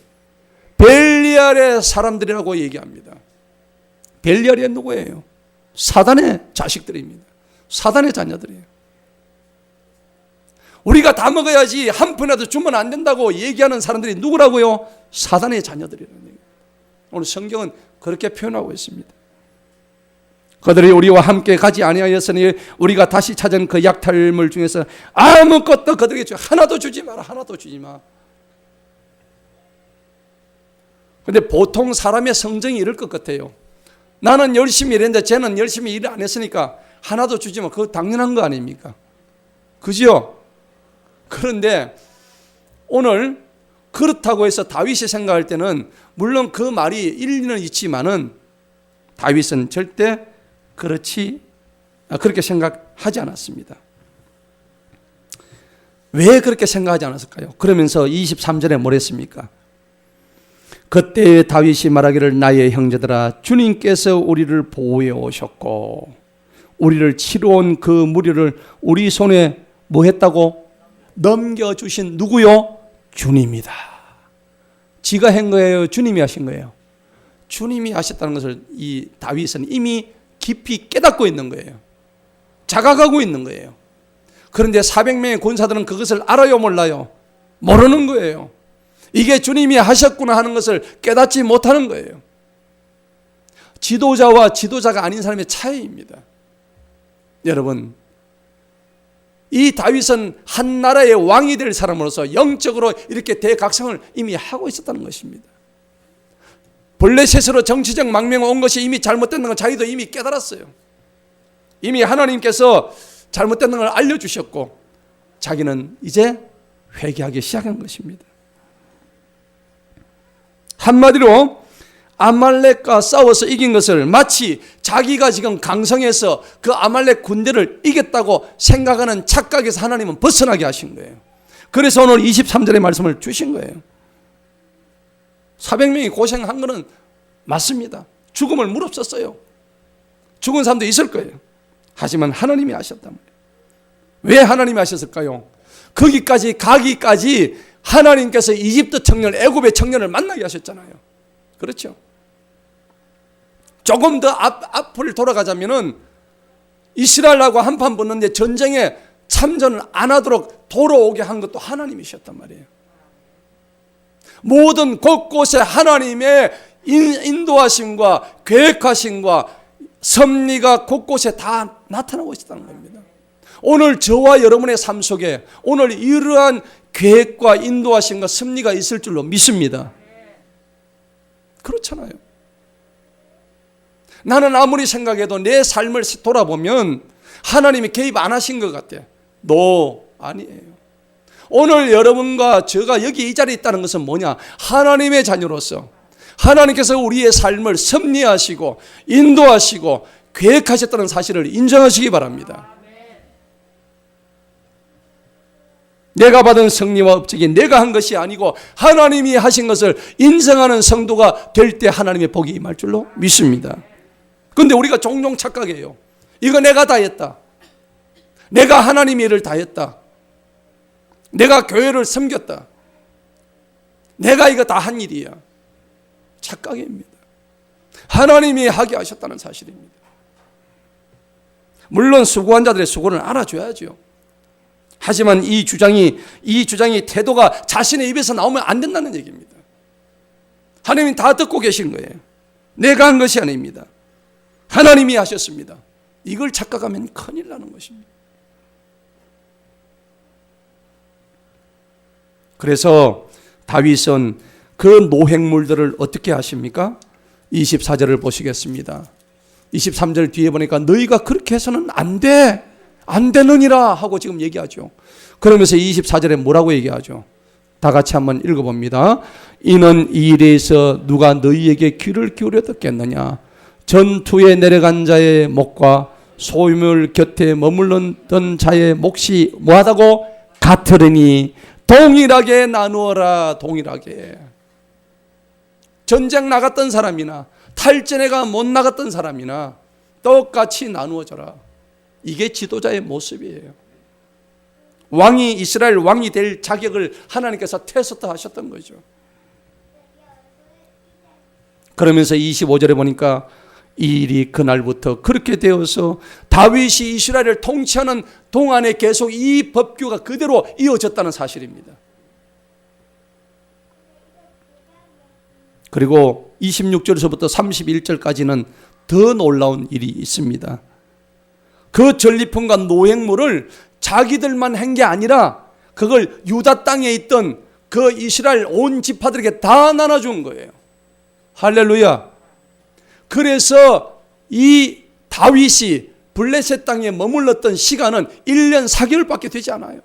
벨리알의 사람들이라고 얘기합니다. 벨리알이 누구예요? 사단의 자식들입니다. 사단의 자녀들이에요. 우리가 다 먹어야지 한 푼이라도 주면 안 된다고 얘기하는 사람들이 누구라고요? 사단의 자녀들이라는 얘기예요. 오늘 성경은 그렇게 표현하고 있습니다. 그들이 우리와 함께 가지 아니하였으니 우리가 다시 찾은 그 약탈물 중에서 아무것도 그들에게 하나도 주지 마라. 하나도 주지 마. 근데 보통 사람의 성정이 이럴 것 같아요. 나는 열심히 일했는데 쟤는 열심히 일을 안 했으니까 하나도 주지 마. 그거 당연한 거 아닙니까? 그죠? 그런데 오늘 그렇다고 해서 다윗이 생각할 때는 물론 그 말이 일리는 있지만은 다윗은 절대 그렇게 생각하지 않았습니다. 왜 그렇게 생각하지 않았을까요? 그러면서 23절에 뭐랬습니까? 그때 다윗이 말하기를 나의 형제들아 주님께서 우리를 보호해 오셨고 우리를 치러온 그 무리를 우리 손에 뭐 했다고? 넘겨주신 누구요? 주님이다. 지가 한 거예요? 주님이 하신 거예요? 주님이 하셨다는 것을 이 다윗은 이미 깊이 깨닫고 있는 거예요. 자각하고 있는 거예요. 그런데 400명의 군사들은 그것을 알아요, 몰라요? 모르는 거예요. 이게 주님이 하셨구나 하는 것을 깨닫지 못하는 거예요. 지도자와 지도자가 아닌 사람의 차이입니다. 여러분, 이 다윗은 한 나라의 왕이 될 사람으로서 영적으로 이렇게 대각성을 이미 하고 있었다는 것입니다. 블레셋으로 정치적 망명이 온 것이 이미 잘못된 걸 자기도 이미 깨달았어요. 이미 하나님께서 잘못된 걸 알려주셨고 자기는 이제 회개하기 시작한 것입니다. 한마디로 아말렉과 싸워서 이긴 것을 마치 자기가 지금 강성해서 그 아말렉 군대를 이겼다고 생각하는 착각에서 하나님은 벗어나게 하신 거예요. 그래서 오늘 23절의 말씀을 주신 거예요. 400명이 고생한 것은 맞습니다. 죽음을 무릅썼어요. 죽은 사람도 있을 거예요. 하지만 하나님이 하셨단 말이에요. 왜 하나님이 하셨을까요? 거기까지 가기까지 하나님께서 이집트 청년, 애굽의 청년을 만나게 하셨잖아요. 그렇죠? 조금 더 앞을 돌아가자면은 이스라엘하고 한판 붙는데 전쟁에 참전을 안 하도록 돌아오게 한 것도 하나님이셨단 말이에요. 모든 곳곳에 하나님의 인도하심과 계획하심과 섭리가 곳곳에 다 나타나고 있다는 겁니다. 오늘 저와 여러분의 삶 속에 오늘 이러한 계획과 인도하심과 섭리가 있을 줄로 믿습니다. 그렇잖아요. 나는 아무리 생각해도 내 삶을 돌아보면 하나님이 개입 안 하신 것 같아. 아니에요. 오늘 여러분과 제가 여기 이 자리에 있다는 것은 뭐냐? 하나님의 자녀로서 하나님께서 우리의 삶을 섭리하시고 인도하시고 계획하셨다는 사실을 인정하시기 바랍니다. 내가 받은 승리와 업적이 내가 한 것이 아니고 하나님이 하신 것을 인정하는 성도가 될 때 하나님의 복이 임할 줄로 믿습니다. 그런데 우리가 종종 착각해요. 이거 내가 다 했다. 내가 하나님의 일을 다 했다. 내가 교회를 섬겼다. 내가 이거 다 한 일이야. 착각입니다. 하나님이 하게 하셨다는 사실입니다. 물론 수고한 자들의 수고를 알아줘야죠. 하지만 이 주장이 태도가 자신의 입에서 나오면 안 된다는 얘기입니다. 하나님이 다 듣고 계신 거예요. 내가 한 것이 아닙니다. 하나님이 하셨습니다. 이걸 착각하면 큰일 나는 것입니다. 그래서 다윗은 그 노획물들을 어떻게 하십니까? 24절을 보시겠습니다. 23절 뒤에 보니까 너희가 그렇게 해서는 안 돼. 안 되느니라 하고 지금 얘기하죠. 그러면서 24절에 뭐라고 얘기하죠? 다 같이 한번 읽어봅니다. 이는 이 일에서 누가 너희에게 귀를 기울여 듣겠느냐? 전투에 내려간 자의 목과 소유물 곁에 머물렀던 자의 몫이 뭐하다고? 같으리니 동일하게 나누어라. 동일하게. 전쟁 나갔던 사람이나 탈전에가 못 나갔던 사람이나 똑같이 나누어져라. 이게 지도자의 모습이에요. 이스라엘 왕이 될 자격을 하나님께서 테스트 하셨던 거죠. 그러면서 25절에 보니까 이 일이 그날부터 그렇게 되어서 다윗이 이스라엘을 통치하는 동안에 계속 이 법규가 그대로 이어졌다는 사실입니다. 그리고 26절에서부터 31절까지는 더 놀라운 일이 있습니다. 그 전리품과 노획물을 자기들만 한 게 아니라 그걸 유다 땅에 있던 그 이스라엘 온 지파들에게 다 나눠준 거예요. 할렐루야. 그래서 이 다윗이 블레셋 땅에 머물렀던 시간은 1년 4개월밖에 되지 않아요.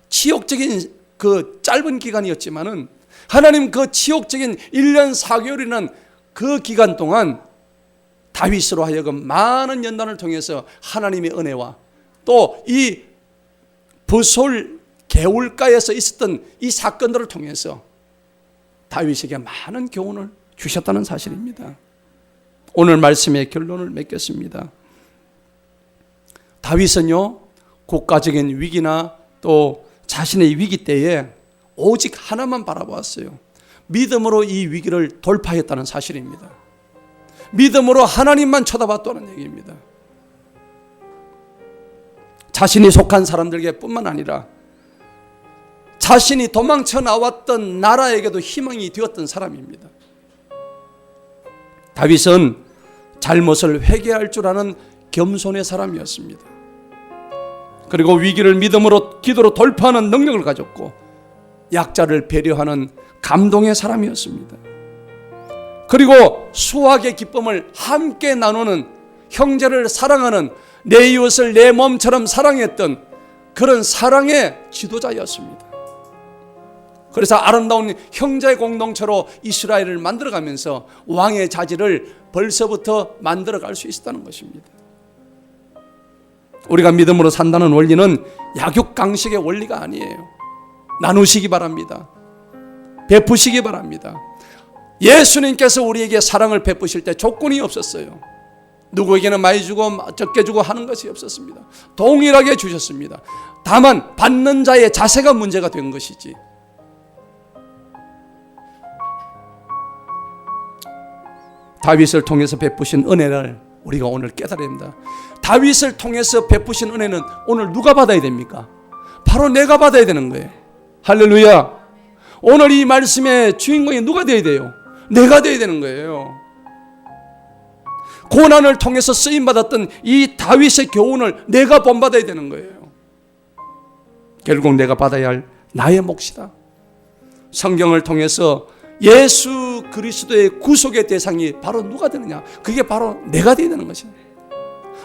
치욕적인 그 짧은 기간이었지만은 하나님 그 치욕적인 1년 4개월이라는 그 기간 동안 다윗으로 하여금 많은 연단을 통해서 하나님의 은혜와 또 이 브솔 개울가에서 있었던 이 사건들을 통해서 다윗에게 많은 교훈을 주셨다는 사실입니다. 오늘 말씀의 결론을 맺겠습니다. 다윗은요, 국가적인 위기나 또 자신의 위기 때에 오직 하나만 바라보았어요. 믿음으로 이 위기를 돌파했다는 사실입니다. 믿음으로 하나님만 쳐다봤다는 얘기입니다. 자신이 속한 사람들에게 뿐만 아니라 자신이 도망쳐 나왔던 나라에게도 희망이 되었던 사람입니다. 다윗은 잘못을 회개할 줄 아는 겸손의 사람이었습니다. 그리고 위기를 믿음으로 기도로 돌파하는 능력을 가졌고 약자를 배려하는 감동의 사람이었습니다. 그리고 수확의 기쁨을 함께 나누는, 형제를 사랑하는, 내 이웃을 내 몸처럼 사랑했던 그런 사랑의 지도자였습니다. 그래서 아름다운 형제 공동체로 이스라엘을 만들어가면서 왕의 자질을 벌써부터 만들어갈 수 있었다는 것입니다. 우리가 믿음으로 산다는 원리는 약육강식의 원리가 아니에요. 나누시기 바랍니다. 베푸시기 바랍니다. 예수님께서 우리에게 사랑을 베푸실 때 조건이 없었어요. 누구에게는 많이 주고 적게 주고 하는 것이 없었습니다. 동일하게 주셨습니다. 다만 받는 자의 자세가 문제가 된 것이지. 다윗을 통해서 베푸신 은혜를 우리가 오늘 깨달아야 됩니다. 다윗을 통해서 베푸신 은혜는 오늘 누가 받아야 됩니까? 바로 내가 받아야 되는 거예요. 할렐루야. 오늘 이 말씀의 주인공이 누가 되어야 돼요? 내가 되어야 되는 거예요. 고난을 통해서 쓰임받았던 이 다윗의 교훈을 내가 본받아야 되는 거예요. 결국 내가 받아야 할 나의 몫이다. 성경을 통해서 예수 그리스도의 구속의 대상이 바로 누가 되느냐? 그게 바로 내가 되어야 되는 것이다.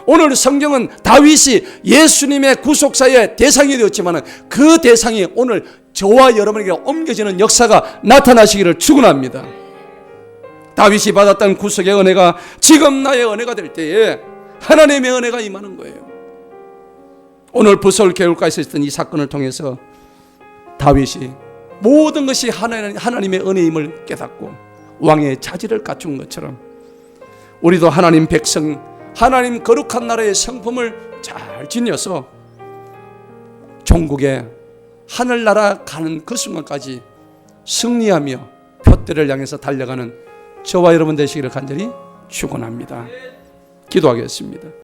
오늘 성경은 다윗이 예수님의 구속사의 대상이 되었지만 그 대상이 오늘 저와 여러분에게 옮겨지는 역사가 나타나시기를 축원합니다. 다윗이 받았던 구속의 은혜가 지금 나의 은혜가 될 때에 하나님의 은혜가 임하는 거예요. 오늘 브솔 개울가에서 있었던 이 사건을 통해서 다윗이 모든 것이 하나님의 은혜임을 깨닫고 왕의 자질을 갖춘 것처럼 우리도 하나님 백성, 하나님 거룩한 나라의 성품을 잘 지녀서 종국의 하늘나라 가는 그 순간까지 승리하며 표대를 향해서 달려가는 저와 여러분 되시기를 간절히 축원합니다. 기도하겠습니다.